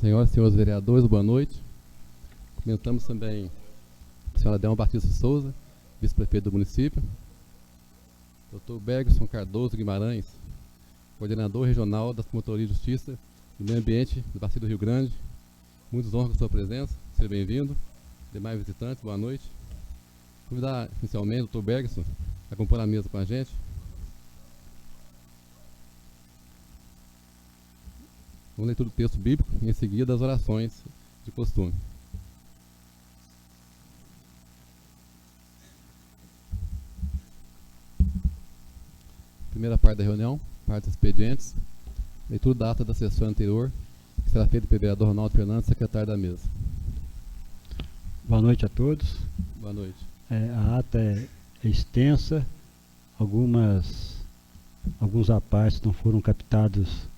Senhoras e senhores vereadores, boa noite. Cumprimentamos também a senhora Delma Batista de Souza, vice-prefeito do município. Dr. Bergson Cardoso Guimarães, coordenador regional das Promotorias de Justiça e Meio Ambiente do Bacia do Rio Grande. Muitos honras com a sua presença, seja bem-vindo. Demais visitantes, boa noite. Convidar inicialmente o Dr. Bergson a compor a mesa com a gente. Uma leitura do texto bíblico e em seguida as orações de costume. Primeira parte da reunião, parte dos expedientes. Leitura da ata da sessão anterior, que será feita pelo vereador Ronaldo Fernandes, secretário da mesa. Boa noite a todos. Boa noite. A ata é extensa, alguns apartes não foram captados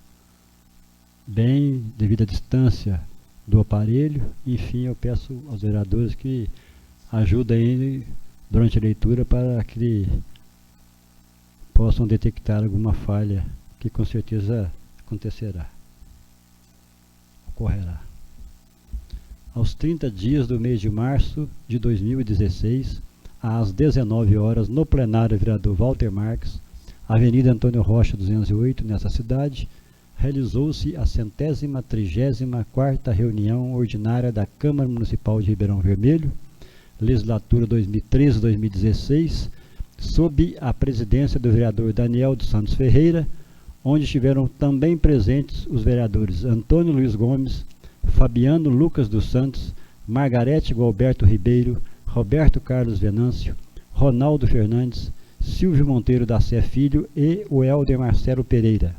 bem devido à distância do aparelho. Enfim, eu peço aos vereadores que ajudem durante a leitura para que possam detectar alguma falha que com certeza ocorrerá. Aos 30 dias do mês de março de 2016, às 19 horas, no plenário vereador Walter Marques, Avenida Antônio Rocha 208, nessa cidade, realizou-se a 134ª reunião ordinária da Câmara Municipal de Ribeirão Vermelho, legislatura 2013-2016, sob a presidência do vereador Daniel dos Santos Ferreira, onde estiveram também presentes os vereadores Antônio Luiz Gomes, Fabiano Lucas dos Santos, Margarete Gualberto Ribeiro, Roberto Carlos Venâncio, Ronaldo Fernandes, Silvio Monteiro da Sé Filho e o Helder Marcelo Pereira.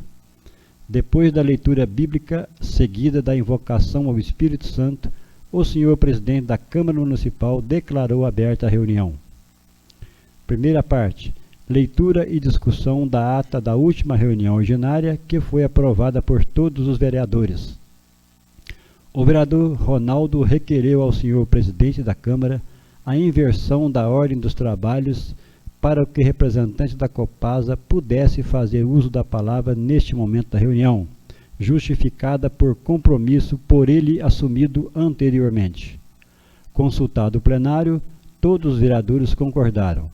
Depois da leitura bíblica, seguida da invocação ao Espírito Santo, o senhor presidente da Câmara Municipal declarou aberta a reunião. Primeira parte, leitura e discussão da ata da última reunião ordinária, que foi aprovada por todos os vereadores. O vereador Ronaldo requereu ao senhor presidente da Câmara a inversão da ordem dos trabalhos para que o representante da Copasa pudesse fazer uso da palavra neste momento da reunião, justificada por compromisso por ele assumido anteriormente. Consultado o plenário, todos os vereadores concordaram.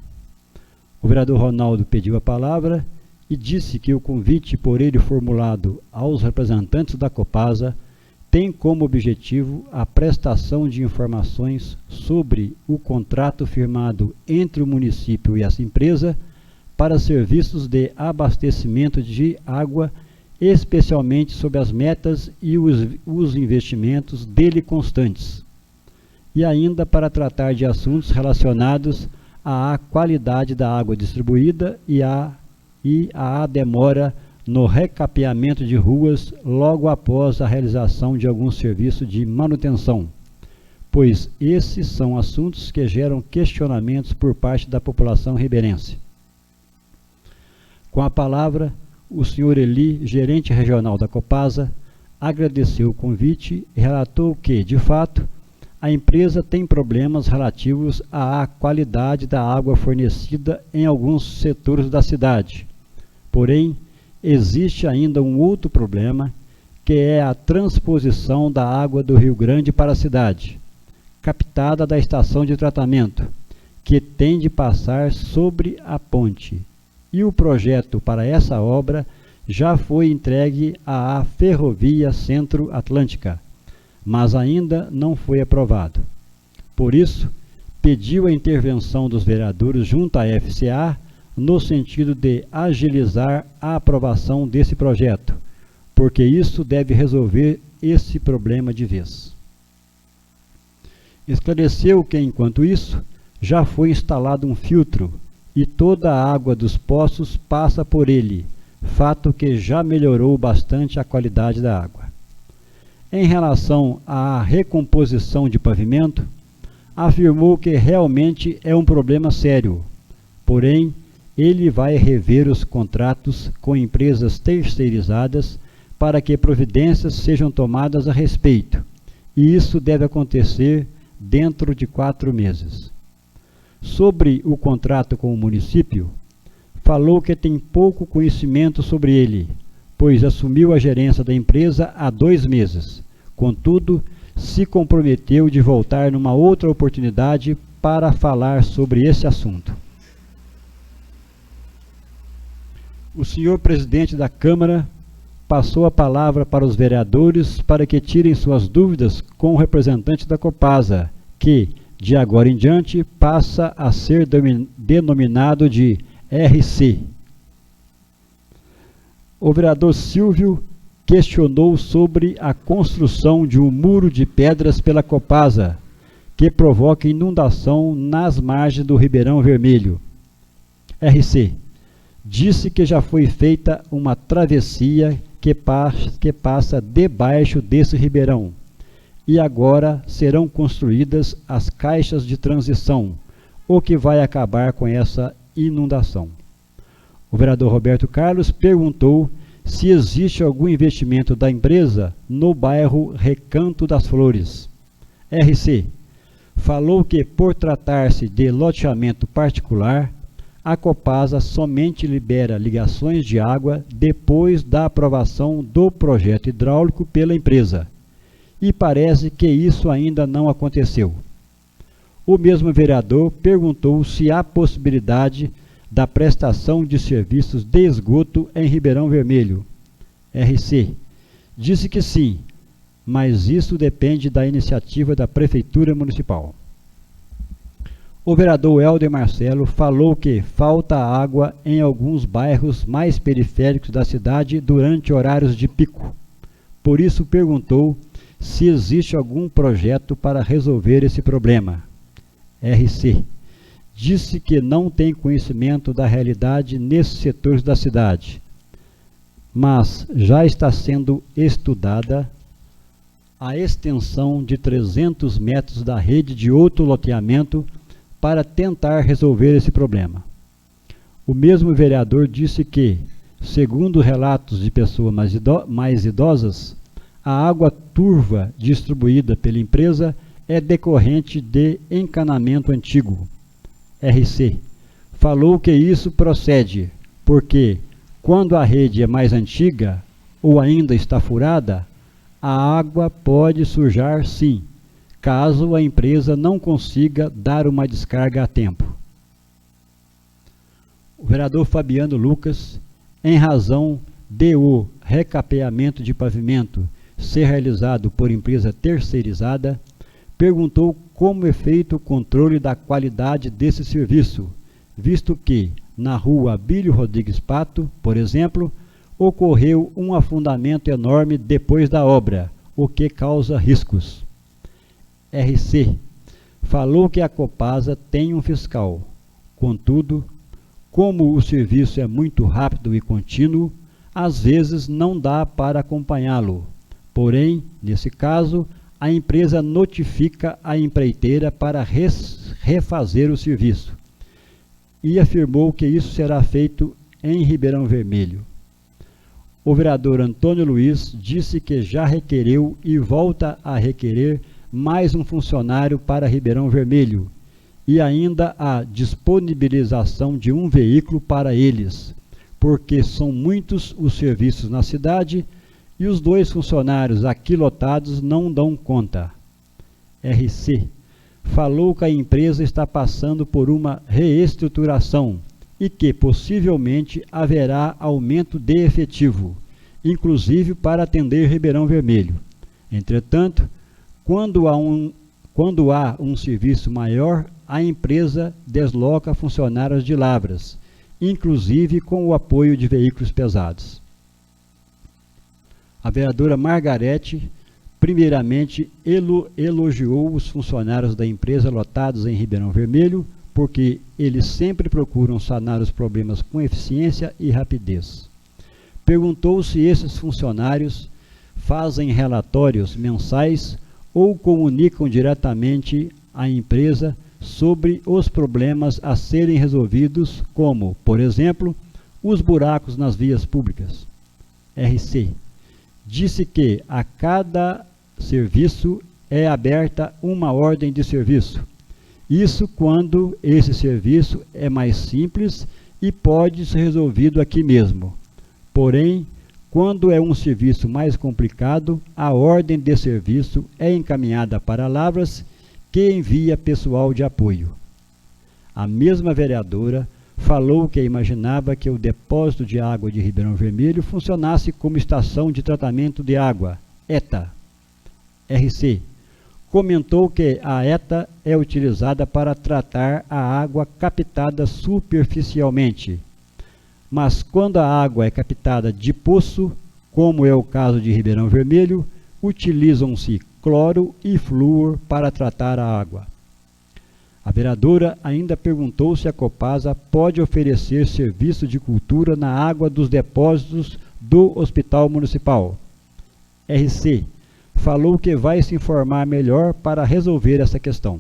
O vereador Ronaldo pediu a palavra e disse que o convite por ele formulado aos representantes da Copasa tem como objetivo a prestação de informações sobre o contrato firmado entre o município e essa empresa para serviços de abastecimento de água, especialmente sobre as metas e os investimentos dele constantes, e ainda para tratar de assuntos relacionados à qualidade da água distribuída e à demora no recapeamento de ruas logo após a realização de algum serviço de manutenção, pois esses são assuntos que geram questionamentos por parte da população ribeirense. Com a palavra, o senhor Eli, gerente regional da Copasa, agradeceu o convite e relatou que, de fato, a empresa tem problemas relativos à qualidade da água fornecida em alguns setores da cidade. Porém, existe ainda um outro problema, que é a transposição da água do Rio Grande para a cidade, captada da estação de tratamento, que tem de passar sobre a ponte. E o projeto para essa obra já foi entregue à Ferrovia Centro-Atlântica, mas ainda não foi aprovado. Por isso, pediu a intervenção dos vereadores junto à FCA no sentido de agilizar a aprovação desse projeto, porque isso deve resolver esse problema de vez. Esclareceu que, enquanto isso, já foi instalado um filtro e toda a água dos poços passa por ele, fato que já melhorou bastante a qualidade da água. Em relação à recomposição de pavimento, afirmou que realmente é um problema sério, porém, ele vai rever os contratos com empresas terceirizadas para que providências sejam tomadas a respeito, e isso deve acontecer dentro de 4 meses. Sobre o contrato com o município, falou que tem pouco conhecimento sobre ele, pois assumiu a gerência da empresa há 2 meses, Contudo, se comprometeu de voltar numa outra oportunidade para falar sobre esse assunto. O senhor presidente da Câmara passou a palavra para os vereadores para que tirem suas dúvidas com o representante da Copasa, que, de agora em diante, passa a ser denominado de RC. O vereador Silvio questionou sobre a construção de um muro de pedras pela Copasa, que provoca inundação nas margens do Ribeirão Vermelho. RC disse que já foi feita uma travessia que passa debaixo desse ribeirão, e agora serão construídas as caixas de transição, o que vai acabar com essa inundação. O vereador Roberto Carlos perguntou se existe algum investimento da empresa no bairro Recanto das Flores. RC falou que, por tratar-se de loteamento particular, a Copasa somente libera ligações de água depois da aprovação do projeto hidráulico pela empresa, e parece que isso ainda não aconteceu. O mesmo vereador perguntou se há possibilidade da prestação de serviços de esgoto em Ribeirão Vermelho. RC disse que sim, mas isso depende da iniciativa da Prefeitura Municipal. O vereador Helder Marcelo falou que falta água em alguns bairros mais periféricos da cidade durante horários de pico. Por isso perguntou se existe algum projeto para resolver esse problema. RC disse que não tem conhecimento da realidade nesses setores da cidade, mas já está sendo estudada a extensão de 300 metros da rede de outro loteamento para tentar resolver esse problema. O mesmo vereador disse que, segundo relatos de pessoas mais idosas, a água turva distribuída pela empresa é decorrente de encanamento antigo. RC falou que isso procede porque, quando a rede é mais antiga ou ainda está furada, a água pode sujar sim, caso a empresa não consiga dar uma descarga a tempo. O vereador Fabiano Lucas, em razão de o recapeamento de pavimento ser realizado por empresa terceirizada, perguntou como é feito o controle da qualidade desse serviço, visto que, na rua Abílio Rodrigues Pato, por exemplo, ocorreu um afundamento enorme depois da obra, o que causa riscos. RC falou que a Copasa tem um fiscal. Contudo, como o serviço é muito rápido e contínuo, às vezes não dá para acompanhá-lo. Porém, nesse caso, a empresa notifica a empreiteira para refazer o serviço, e afirmou que isso será feito em Ribeirão Vermelho. O vereador Antônio Luiz disse que já requereu e volta a requerer mais um funcionário para Ribeirão Vermelho e ainda a disponibilização de um veículo para eles, porque são muitos os serviços na cidade e os 2 funcionários aqui lotados não dão conta. RC falou que a empresa está passando por uma reestruturação e que possivelmente haverá aumento de efetivo, inclusive para atender Ribeirão Vermelho. Entretanto, quando há um serviço maior, a empresa desloca funcionários de Lavras, inclusive com o apoio de veículos pesados. A vereadora Margarete, primeiramente, elogiou os funcionários da empresa lotados em Ribeirão Vermelho, porque eles sempre procuram sanar os problemas com eficiência e rapidez. Perguntou se esses funcionários fazem relatórios mensais ou comunicam diretamente à empresa sobre os problemas a serem resolvidos, como, por exemplo, os buracos nas vias públicas. RC disse que a cada serviço é aberta uma ordem de serviço. Isso quando esse serviço é mais simples e pode ser resolvido aqui mesmo. Porém, Quando é um serviço mais complicado, a ordem de serviço é encaminhada para Lavras, que envia pessoal de apoio. A mesma vereadora falou que imaginava que o depósito de água de Ribeirão Vermelho funcionasse como estação de tratamento de água, ETA, RC. Comentou que a ETA é utilizada para tratar a água captada superficialmente. Mas quando a água é captada de poço, como é o caso de Ribeirão Vermelho, utilizam-se cloro e flúor para tratar a água. A vereadora ainda perguntou se a Copasa pode oferecer serviço de cultura na água dos depósitos do Hospital Municipal. RC falou que vai se informar melhor para resolver essa questão.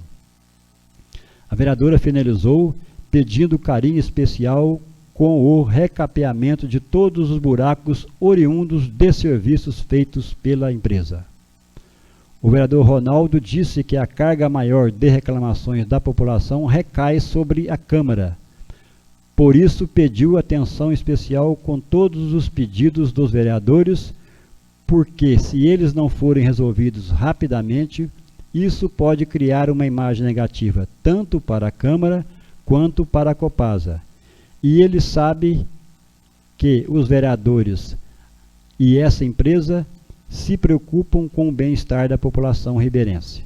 A vereadora finalizou pedindo carinho especial com o recapeamento de todos os buracos oriundos de serviços feitos pela empresa. O vereador Ronaldo disse que a carga maior de reclamações da população recai sobre a Câmara. Por isso, pediu atenção especial com todos os pedidos dos vereadores, porque se eles não forem resolvidos rapidamente, isso pode criar uma imagem negativa, tanto para a Câmara quanto para a Copasa. E ele sabe que os vereadores e essa empresa se preocupam com o bem-estar da população ribeirense.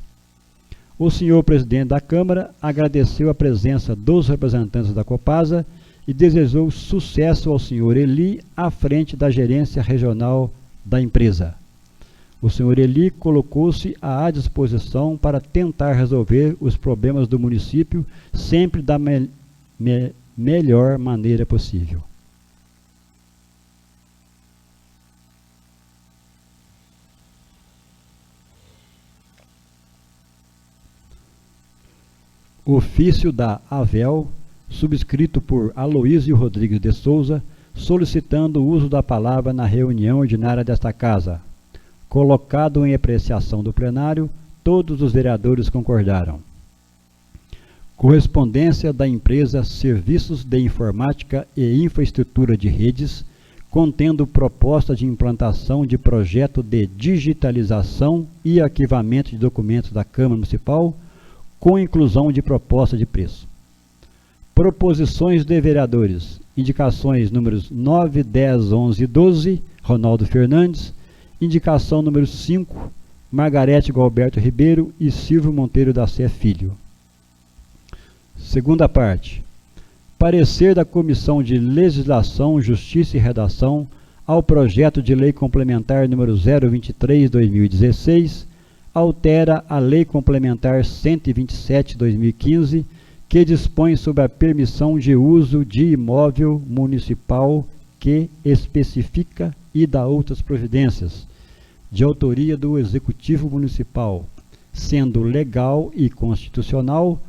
O senhor presidente da Câmara agradeceu a presença dos representantes da Copasa e desejou sucesso ao senhor Eli à frente da gerência regional da empresa. O senhor Eli colocou-se à disposição para tentar resolver os problemas do município sempre da melhor maneira possível. Ofício da AVEL, subscrito por Aloísio Rodrigues de Souza, solicitando o uso da palavra na reunião ordinária desta Casa. Colocado em apreciação do plenário, todos os vereadores concordaram. Correspondência da empresa Serviços de Informática e Infraestrutura de Redes, contendo proposta de implantação de projeto de digitalização e arquivamento de documentos da Câmara Municipal, com inclusão de proposta de preço. Proposições de vereadores. Indicações números 9, 10, 11 e 12, Ronaldo Fernandes. Indicação número 5, Margarete Galberto Ribeiro e Silvio Monteiro da Sé Filho. Segunda parte. Parecer da Comissão de Legislação, Justiça e Redação ao projeto de lei complementar número 023/2016, altera a Lei Complementar 127/2015, que dispõe sobre a permissão de uso de imóvel municipal que especifica e dá outras providências, de autoria do Executivo Municipal, sendo legal e constitucional,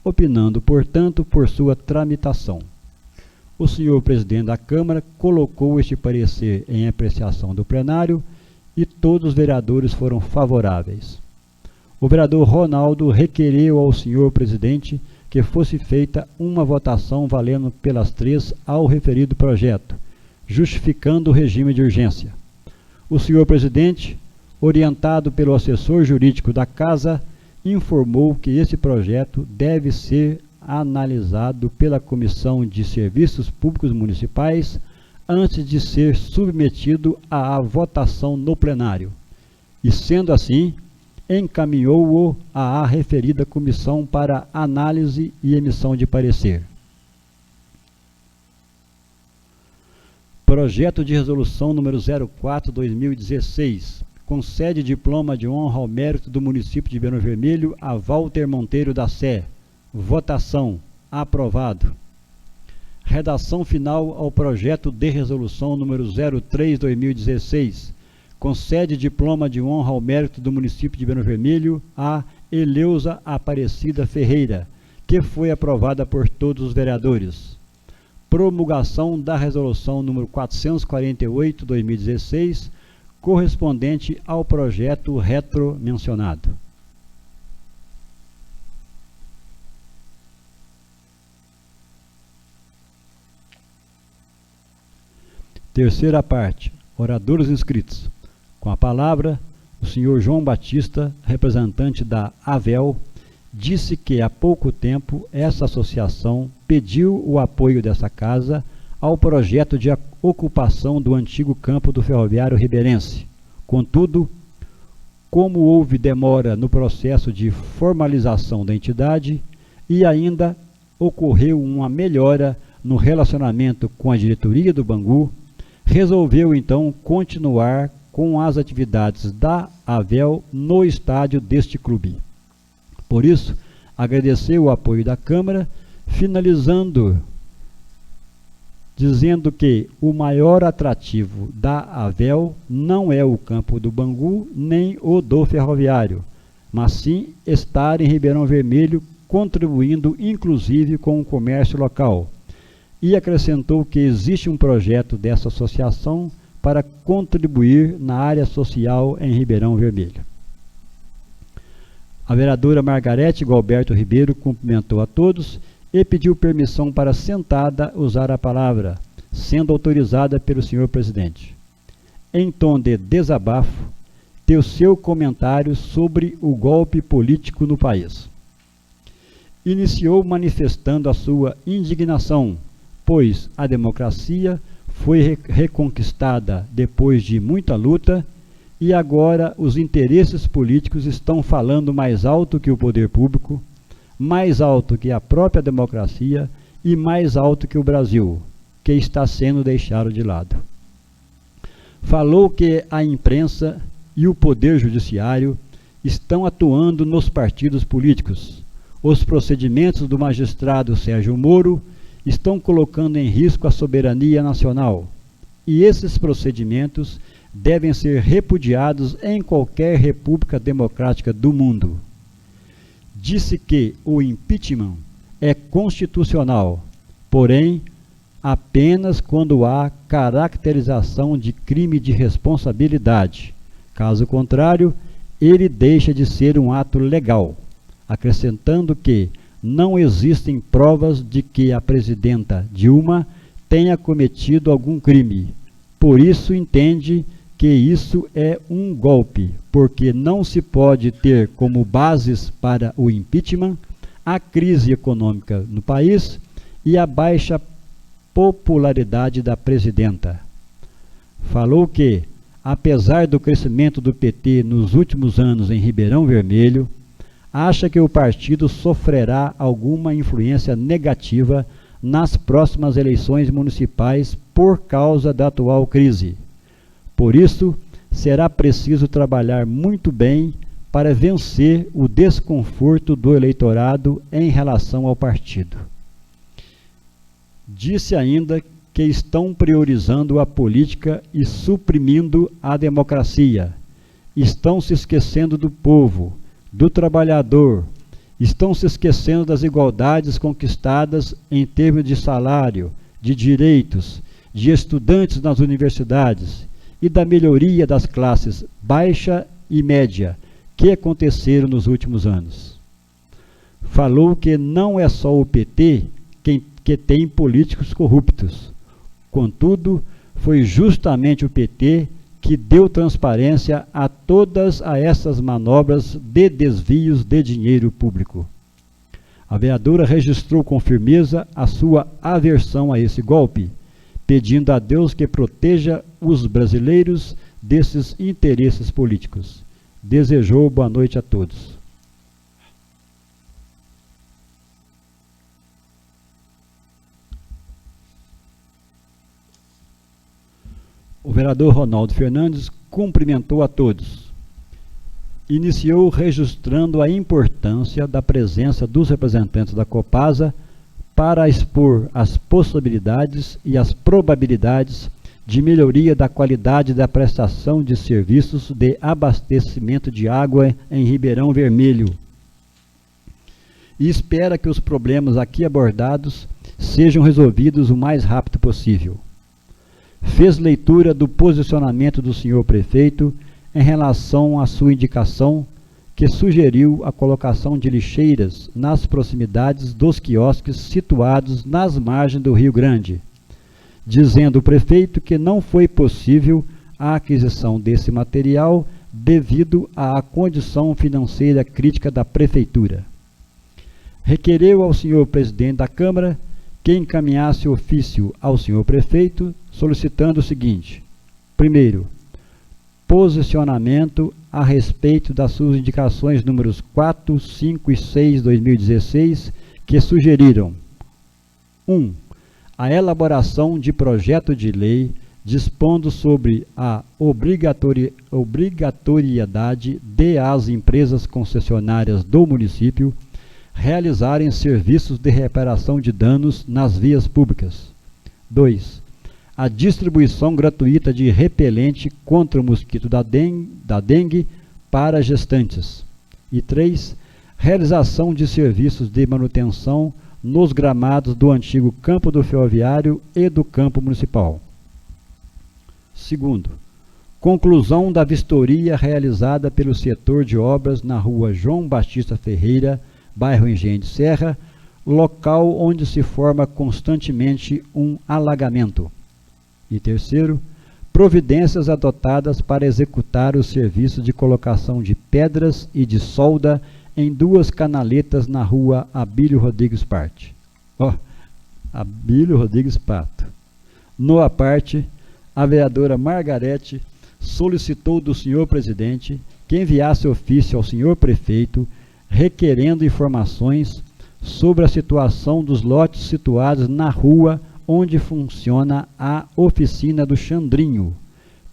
opinando, portanto, por sua tramitação. O senhor presidente da Câmara colocou este parecer em apreciação do plenário e todos os vereadores foram favoráveis. O vereador Ronaldo requereu ao senhor presidente que fosse feita uma votação valendo pelas 3 ao referido projeto, justificando o regime de urgência. O senhor presidente, orientado pelo assessor jurídico da Casa, informou que esse projeto deve ser analisado pela Comissão de Serviços Públicos Municipais antes de ser submetido à votação no plenário. E, sendo assim, encaminhou-o à referida comissão para análise e emissão de parecer. Projeto de Resolução número 04/2016, concede diploma de honra ao mérito do município de Ribeirão Vermelho a Walter Monteiro da Sé. Votação. Aprovado. Redação final ao projeto de resolução número 03/2016. Concede diploma de honra ao mérito do município de Ribeirão Vermelho a Eleusa Aparecida Ferreira, que foi aprovada por todos os vereadores. Promulgação da resolução número 448/2016, correspondente ao projeto retromencionado. Terceira parte. Oradores inscritos. Com a palavra, o senhor João Batista, representante da AVEL, disse que há pouco tempo essa associação pediu o apoio dessa casa ao projeto de ocupação do antigo campo do Ferroviário Ribeirense. Contudo, como houve demora no processo de formalização da entidade e ainda ocorreu uma melhora no relacionamento com a diretoria do Bangu, resolveu então continuar com as atividades da AVEL no estádio deste clube. Por isso, agradeceu o apoio da Câmara, finalizando dizendo que o maior atrativo da AVEL não é o campo do Bangu nem o do Ferroviário, mas sim estar em Ribeirão Vermelho, contribuindo inclusive com o comércio local. E acrescentou que existe um projeto dessa associação para contribuir na área social em Ribeirão Vermelho. A vereadora Margarete Gualberto Ribeiro cumprimentou a todos e pediu permissão para, sentada, usar a palavra, sendo autorizada pelo senhor presidente. Em tom de desabafo, teu seu comentário sobre o golpe político no país. Iniciou manifestando a sua indignação, pois a democracia foi reconquistada depois de muita luta e agora os interesses políticos estão falando mais alto que o poder público, mais alto que a própria democracia e mais alto que o Brasil, que está sendo deixado de lado. Falou que a imprensa e o poder judiciário estão atuando nos partidos políticos. Os procedimentos do magistrado Sérgio Moro estão colocando em risco a soberania nacional, e esses procedimentos devem ser repudiados em qualquer república democrática do mundo. Disse que o impeachment é constitucional, porém, apenas quando há caracterização de crime de responsabilidade. Caso contrário, ele deixa de ser um ato legal, acrescentando que não existem provas de que a presidenta Dilma tenha cometido algum crime. Por isso entende que isso é um golpe, porque não se pode ter como bases para o impeachment a crise econômica no país e a baixa popularidade da presidenta. Falou que, apesar do crescimento do PT nos últimos anos em Ribeirão Vermelho, acha que o partido sofrerá alguma influência negativa nas próximas eleições municipais por causa da atual crise. Por isso, será preciso trabalhar muito bem para vencer o desconforto do eleitorado em relação ao partido. Disse ainda que estão priorizando a política e suprimindo a democracia. Estão se esquecendo do povo, do trabalhador, estão se esquecendo das igualdades conquistadas em termos de salário, de direitos, de estudantes nas universidades e da melhoria das classes baixa e média que aconteceram nos últimos anos. Falou que não é só o PT que tem políticos corruptos. Contudo, foi justamente o PT que deu transparência a todas essas manobras de desvios de dinheiro público. A vereadora registrou com firmeza a sua aversão a esse golpe, pedindo a Deus que proteja os brasileiros desses interesses políticos. Desejou boa noite a todos. O vereador Ronaldo Fernandes cumprimentou a todos. Iniciou registrando a importância da presença dos representantes da Copasa para expor as possibilidades e as probabilidades de melhoria da qualidade da prestação de serviços de abastecimento de água em Ribeirão Vermelho. E espera que os problemas aqui abordados sejam resolvidos o mais rápido possível. Fez leitura do posicionamento do senhor prefeito em relação à sua indicação, que sugeriu a colocação de lixeiras nas proximidades dos quiosques situados nas margens do Rio Grande, dizendo o prefeito que não foi possível a aquisição desse material devido à condição financeira crítica da Prefeitura. Requereu ao senhor presidente da Câmara que encaminhasse ofício ao senhor prefeito solicitando o seguinte: primeiro, posicionamento a respeito das suas indicações números 4, 5 e 6 de 2016, que sugeriram 1. A elaboração de projeto de lei dispondo sobre a obrigatoriedade de as empresas concessionárias do município realizarem serviços de reparação de danos nas vias públicas. 2. A distribuição gratuita de repelente contra o mosquito da dengue para gestantes. E 3. Realização de serviços de manutenção nos gramados do antigo campo do Ferroviário e do campo municipal. Segundo, conclusão da vistoria realizada pelo setor de obras na rua João Batista Ferreira, bairro Engenho de Serra, local onde se forma constantemente um alagamento. E terceiro, providências adotadas para executar o serviço de colocação de pedras e de solda em 2 canaletas na rua Abílio Rodrigues Pato. No aparte, a vereadora Margarete solicitou do senhor presidente que enviasse ofício ao senhor prefeito requerendo informações sobre a situação dos lotes situados na rua onde funciona a oficina do Xandrinho,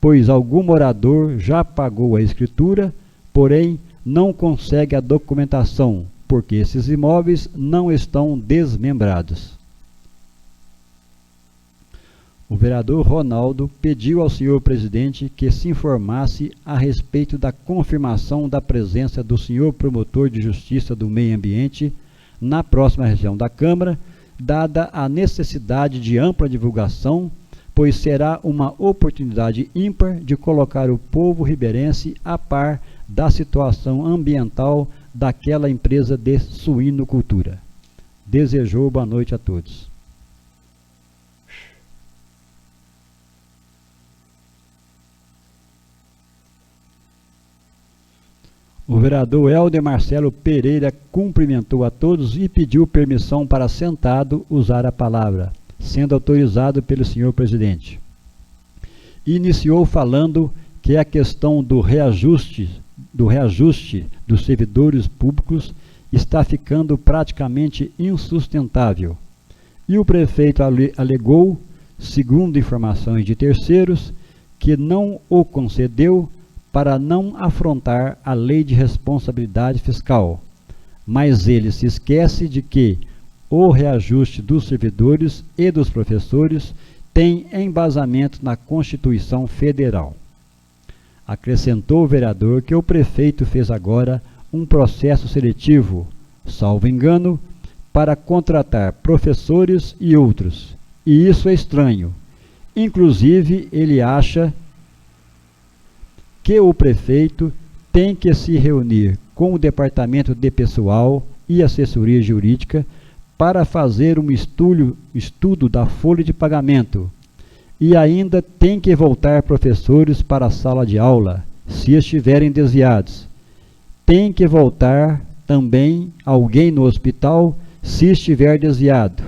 pois algum morador já pagou a escritura, porém não consegue a documentação, porque esses imóveis não estão desmembrados. O vereador Ronaldo pediu ao senhor presidente que se informasse a respeito da confirmação da presença do senhor promotor de justiça do meio ambiente na próxima reunião da Câmara, dada a necessidade de ampla divulgação, pois será uma oportunidade ímpar de colocar o povo ribeirense a par da situação ambiental daquela empresa de suinocultura. Desejou boa noite a todos. O vereador Helder Marcelo Pereira cumprimentou a todos e pediu permissão para, sentado, usar a palavra, sendo autorizado pelo senhor presidente. Iniciou falando que a questão do reajuste dos servidores públicos está ficando praticamente insustentável. E o prefeito alegou, segundo informações de terceiros, que não o concedeu para não afrontar a lei de responsabilidade fiscal, mas ele se esquece de que o reajuste dos servidores e dos professores tem embasamento na Constituição Federal. Acrescentou o vereador que o prefeito fez agora um processo seletivo, salvo engano, para contratar professores e outros, e isso é estranho. Inclusive, ele acha que o prefeito tem que se reunir com o Departamento de Pessoal e Assessoria Jurídica para fazer um estudo da folha de pagamento e ainda tem que voltar professores para a sala de aula, se estiverem desviados. Tem que voltar também alguém no hospital, se estiver desviado,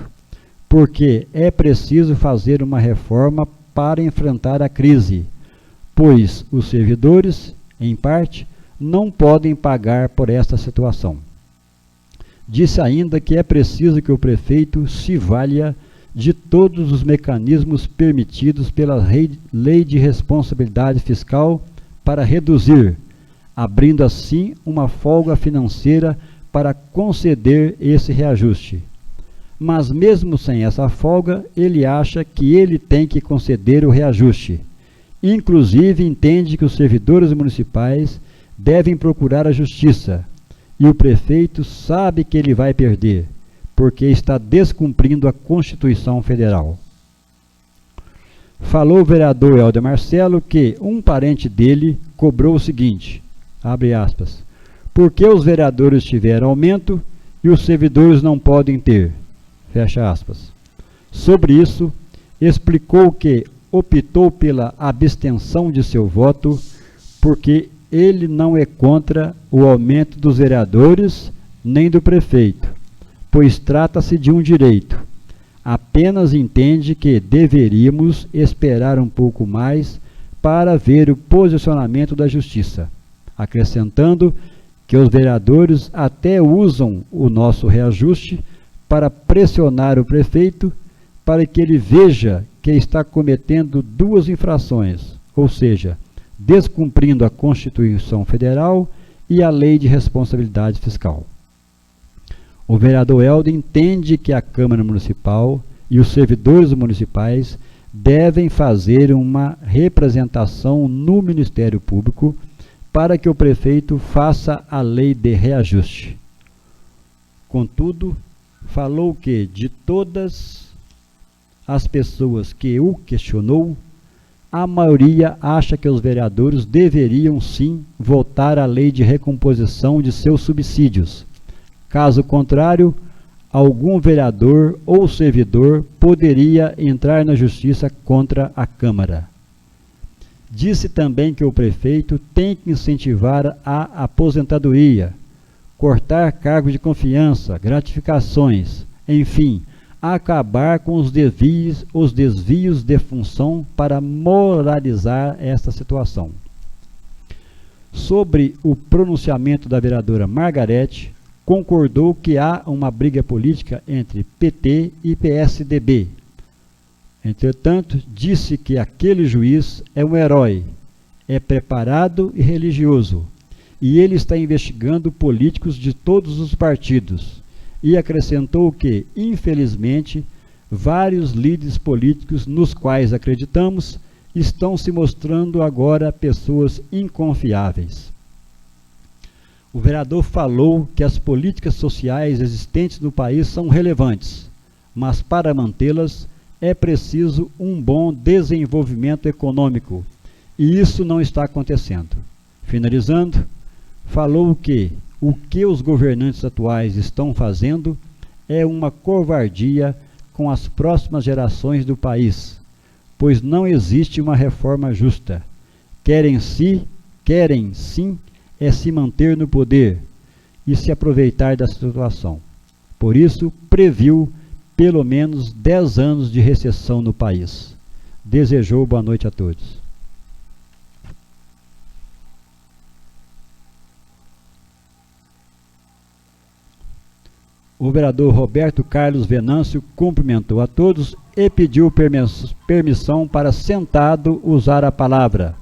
porque é preciso fazer uma reforma para enfrentar a crise, pois os servidores, em parte, não podem pagar por esta situação. Disse ainda que é preciso que o prefeito se valha de todos os mecanismos permitidos pela Lei de Responsabilidade Fiscal para reduzir, abrindo assim uma folga financeira para conceder esse reajuste. Mas mesmo sem essa folga, ele acha que ele tem que conceder o reajuste. Inclusive, entende que os servidores municipais devem procurar a justiça, e o prefeito sabe que ele vai perder, porque está descumprindo a Constituição Federal. Falou o vereador Helder Marcelo que um parente dele cobrou o seguinte, abre aspas, por que os vereadores tiveram aumento e os servidores não podem ter? Fecha aspas. Sobre isso, explicou que optou pela abstenção de seu voto, porque ele não é contra o aumento dos vereadores nem do prefeito, pois trata-se de um direito. Apenas entende que deveríamos esperar um pouco mais para ver o posicionamento da Justiça, acrescentando que os vereadores até usam o nosso reajuste para pressionar o prefeito para que ele veja que está cometendo duas infrações, ou seja, descumprindo a Constituição Federal e a Lei de Responsabilidade Fiscal. O vereador Helder entende que a Câmara Municipal e os servidores municipais devem fazer uma representação no Ministério Público para que o prefeito faça a lei de reajuste. Contudo, falou que de todas as pessoas que o questionou, a maioria acha que os vereadores deveriam sim votar a lei de recomposição de seus subsídios. Caso contrário, algum vereador ou servidor poderia entrar na justiça contra a Câmara. Disse também que o prefeito tem que incentivar a aposentadoria, cortar cargos de confiança, gratificações, enfim, acabar com os desvios de função para moralizar esta situação. Sobre o pronunciamento da vereadora Margarete, concordou que há uma briga política entre PT e PSDB. Entretanto, disse que aquele juiz é um herói, é preparado e religioso, e ele está investigando políticos de todos os partidos, e acrescentou que, infelizmente, vários líderes políticos nos quais acreditamos estão se mostrando agora pessoas inconfiáveis. O vereador falou que as políticas sociais existentes no país são relevantes, mas para mantê-las é preciso um bom desenvolvimento econômico, e isso não está acontecendo. Finalizando, falou que o que os governantes atuais estão fazendo é uma covardia com as próximas gerações do país, pois não existe uma reforma justa. Querem sim é se manter no poder e se aproveitar da situação. Por isso, previu pelo menos 10 anos de recessão no país. Desejou boa noite a todos. O vereador Roberto Carlos Venâncio cumprimentou a todos e pediu permissão para, sentado, usar a palavra,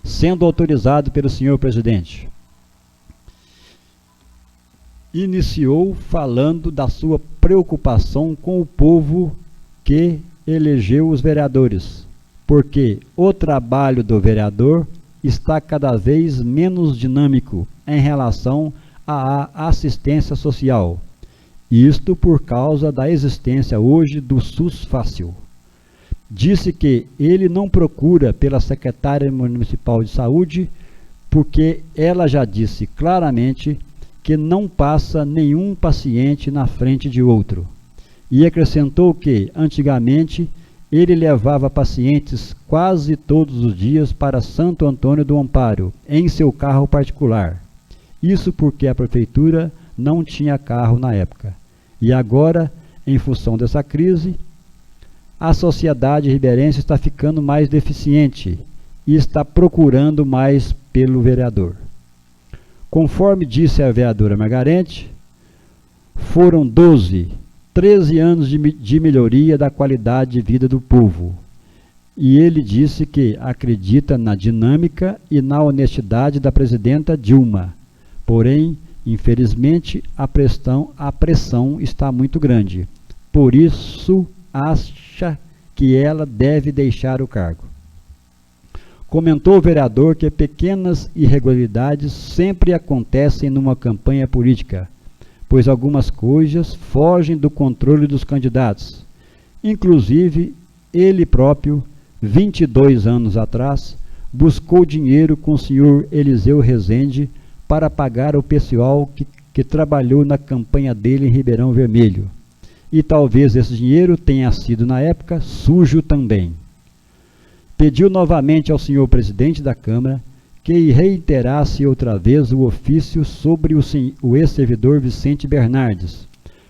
sendo autorizado pelo senhor presidente. Iniciou falando da sua preocupação com o povo que elegeu os vereadores, porque o trabalho do vereador está cada vez menos dinâmico em relação à assistência social. Isto por causa da existência hoje do SUS Fácil. Disse que ele não procura pela secretária municipal de saúde, porque ela já disse claramente que não passa nenhum paciente na frente de outro. E acrescentou que, antigamente, ele levava pacientes quase todos os dias para Santo Antônio do Amparo, em seu carro particular. Isso porque a prefeitura não tinha carro na época. E agora, em função dessa crise, a sociedade ribeirense está ficando mais deficiente e está procurando mais pelo vereador. Conforme disse a vereadora Margarete, foram 13 anos de melhoria da qualidade de vida do povo. E ele disse que acredita na dinâmica e na honestidade da presidenta Dilma. Porém, infelizmente, a pressão está muito grande. Por isso, acha que ela deve deixar o cargo. Comentou o vereador que pequenas irregularidades sempre acontecem numa campanha política, pois algumas coisas fogem do controle dos candidatos. Inclusive, ele próprio, 22 anos atrás, buscou dinheiro com o senhor Eliseu Rezende para pagar o pessoal que trabalhou na campanha dele em Ribeirão Vermelho. E talvez esse dinheiro tenha sido, na época, sujo também. pediu novamente ao senhor presidente da Câmara que reiterasse outra vez o ofício sobre o ex-servidor Vicente Bernardes,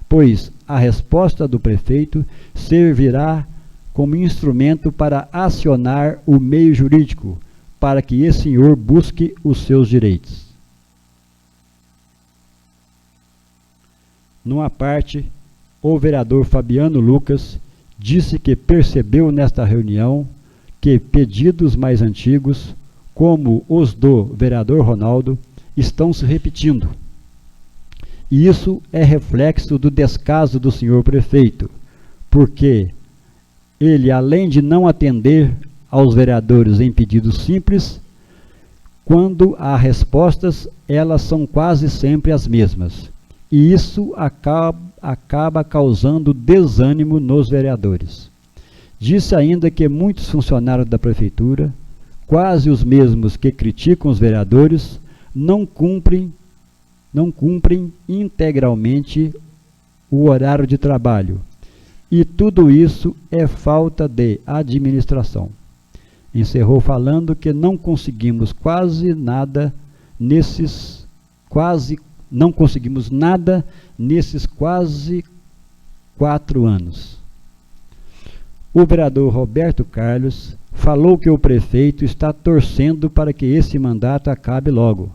pois a resposta do prefeito servirá como instrumento para acionar o meio jurídico, para que esse senhor busque os seus direitos. Numa parte, o vereador Fabiano Lucas disse que percebeu nesta reunião que pedidos mais antigos, como os do vereador Ronaldo, estão se repetindo. E isso é reflexo do descaso do senhor prefeito, porque ele, além de não atender aos vereadores em pedidos simples, quando há respostas, elas são quase sempre as mesmas. E isso acaba causando desânimo nos vereadores. Disse ainda que muitos funcionários da prefeitura, quase os mesmos que criticam os vereadores, não cumprem integralmente o horário de trabalho. E tudo isso é falta de administração. Encerrou falando que não conseguimos nada nesses quase 4 anos. O vereador Roberto Carlos falou que o prefeito está torcendo para que esse mandato acabe logo,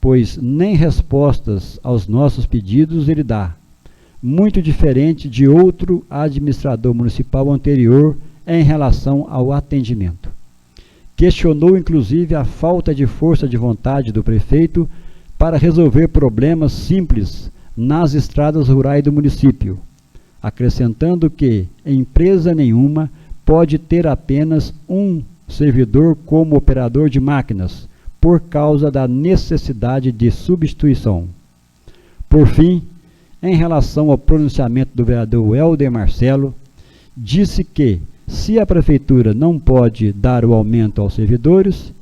pois nem respostas aos nossos pedidos ele dá, muito diferente de outro administrador municipal anterior em relação ao atendimento. Questionou inclusive a falta de força de vontade do prefeito para resolver problemas simples nas estradas rurais do município, acrescentando que empresa nenhuma pode ter apenas um servidor como operador de máquinas, por causa da necessidade de substituição. Por fim, em relação ao pronunciamento do vereador Helder Marcelo, disse que, se a prefeitura não pode dar o aumento aos servidores,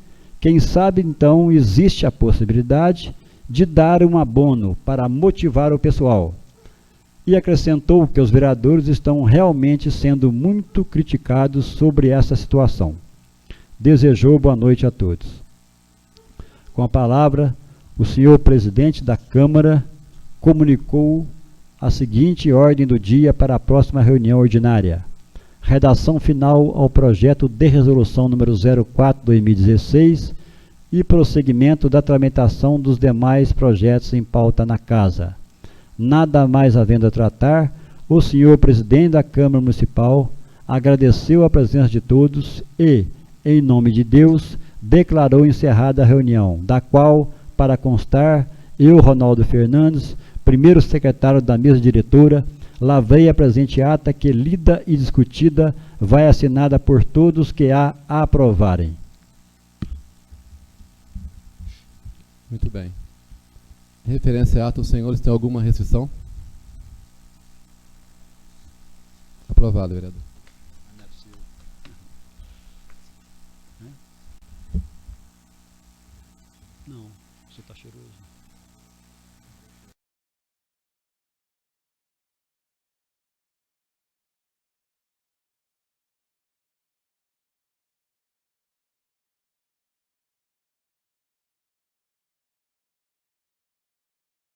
quem sabe então existe a possibilidade de dar um abono para motivar o pessoal. E acrescentou que os vereadores estão realmente sendo muito criticados sobre essa situação. Desejou boa noite a todos. Com a palavra, o senhor presidente da Câmara comunicou a seguinte ordem do dia para a próxima reunião ordinária. Redação final ao projeto de resolução número 04/2016 e prosseguimento da tramitação dos demais projetos em pauta na Casa. Nada mais havendo a tratar, o senhor presidente da Câmara Municipal agradeceu a presença de todos e, em nome de Deus, declarou encerrada a reunião, da qual, para constar, eu, Ronaldo Fernandes, primeiro secretário da mesa diretora, lavrei a presente ata que, lida e discutida, vai assinada por todos que a aprovarem. Muito bem. Em referência a ato, os senhores têm alguma restrição? Aprovado, vereador. Não, você está cheiroso.